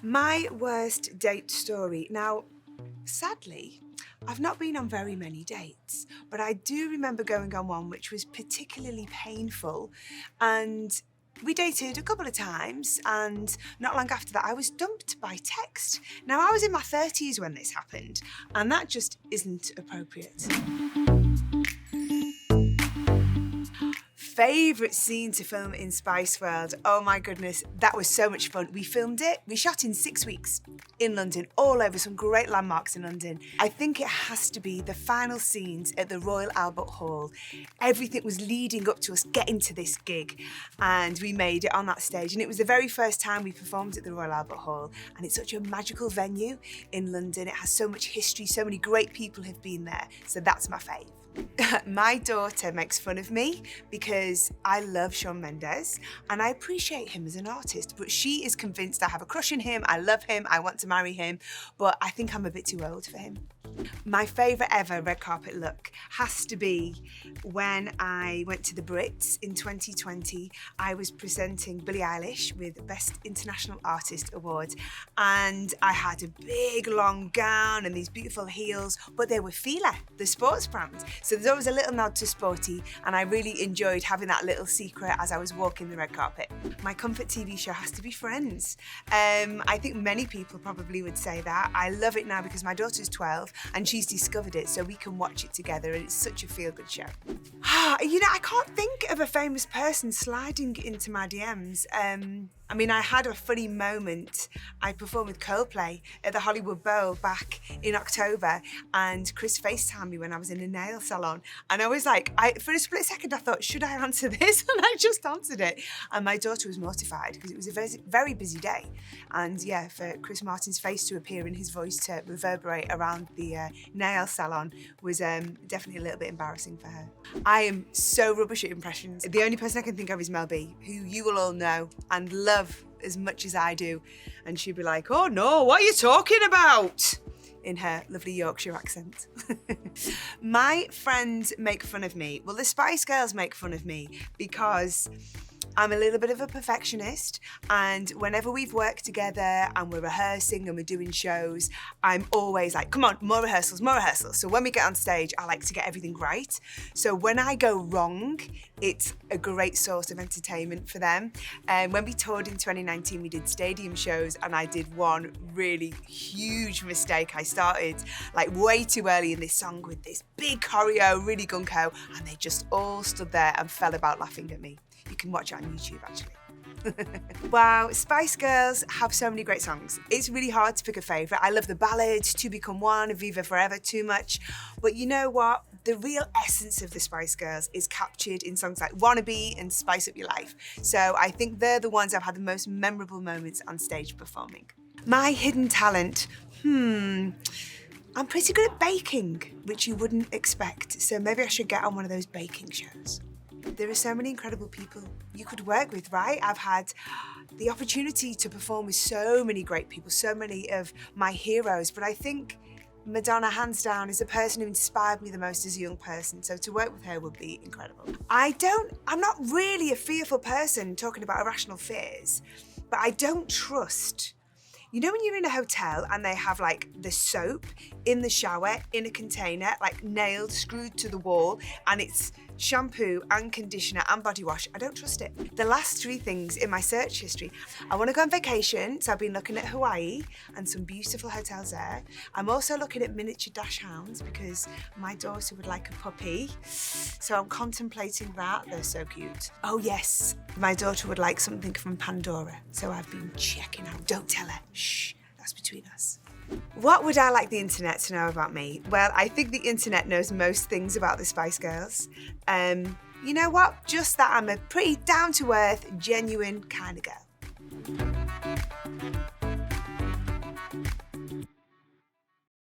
My worst date story. Now, sadly, I've not been on very many dates, but I do remember going on one which was particularly painful. And we dated a couple of times, and not long after that, I was dumped by text. Now, I was in my 30s when this happened, and that just isn't appropriate. Favourite scene to film in Spice World? Oh my goodness, that was so much fun. We filmed it, we shot in 6 weeks in London, all over some great landmarks in London. I think it has to be the final scenes at the Royal Albert Hall. Everything was leading up to us getting to this gig, and we made it on that stage. And it was the very first time we performed at the Royal Albert Hall, and it's such a magical venue in London. It has so much history, so many great people have been there, so that's my fave. My daughter makes fun of me because I love Shawn Mendes and I appreciate him as an artist, but she is convinced I have a crush on him, I love him, I want to marry him, but I think I'm a bit too old for him. My favourite ever red carpet look has to be when I went to the Brits in 2020. I was presenting Billie Eilish with Best International Artist Award, and I had a big long gown and these beautiful heels, but they were Fila, the sports brand. So there's always a little nod to Sporty, and I really enjoyed having that little secret as I was walking the red carpet. My comfort TV show has to be Friends. I think many people probably would say that. I love it now because my daughter's 12 and she's discovered it, so we can watch it together, and it's such a feel-good show. You know, I can't think of a famous person sliding into my DMs. I mean, I had a funny moment. I performed with Coldplay at the Hollywood Bowl back in October, and Chris FaceTimed me when I was in a nail salon. And I was like, for a split second, I thought, should I answer this? And I just answered it. And my daughter was mortified because it was a very, very busy day. And yeah, for Chris Martin's face to appear and his voice to reverberate around the nail salon was definitely a little bit embarrassing for her. I am so rubbish at impressions. The only person I can think of is Mel B, who you will all know and love as much as I do. And she'd be like, oh no, what are you talking about? In her lovely Yorkshire accent. My friends make fun of me. Well, the Spice Girls make fun of me because I'm a little bit of a perfectionist, and whenever we've worked together and we're rehearsing and we're doing shows, I'm always like, come on, more rehearsals, more rehearsals. So when we get on stage, I like to get everything right. So when I go wrong, it's a great source of entertainment for them. And when we toured in 2019, we did stadium shows, and I did one really huge mistake. I started like way too early in this song with this big choreo, really gunko, and they just all stood there and fell about laughing at me. You can watch it on YouTube, actually. Wow, Spice Girls have so many great songs. It's really hard to pick a favourite. I love the ballads, Two Become One, Viva Forever, Too Much. But you know what? The real essence of the Spice Girls is captured in songs like Wannabe and Spice Up Your Life. So I think they're the ones I've had the most memorable moments on stage performing. My hidden talent, I'm pretty good at baking, which you wouldn't expect. So maybe I should get on one of those baking shows. There are so many incredible people you could work with, right? I've had the opportunity to perform with so many great people, so many of my heroes, but I think Madonna, hands down, is the person who inspired me the most as a young person, so to work with her would be incredible. I'm not really a fearful person talking about irrational fears, but I don't trust. You know when you're in a hotel and they have like the soap in the shower in a container, like nailed, screwed to the wall, and it's shampoo and conditioner and body wash? I don't trust it. The last 3 things in my search history: I want to go on vacation, so I've been looking at Hawaii and some beautiful hotels there. I'm also looking at miniature dash hounds because my daughter would like a puppy, so I'm contemplating that. They're so cute. Oh yes, my daughter would like something from Pandora, so I've been checking out. Don't tell her. Shh, that's between us. What would I like the internet to know about me? Well, I think the internet knows most things about the Spice Girls. You know what? Just that I'm a pretty down-to-earth, genuine kind of girl.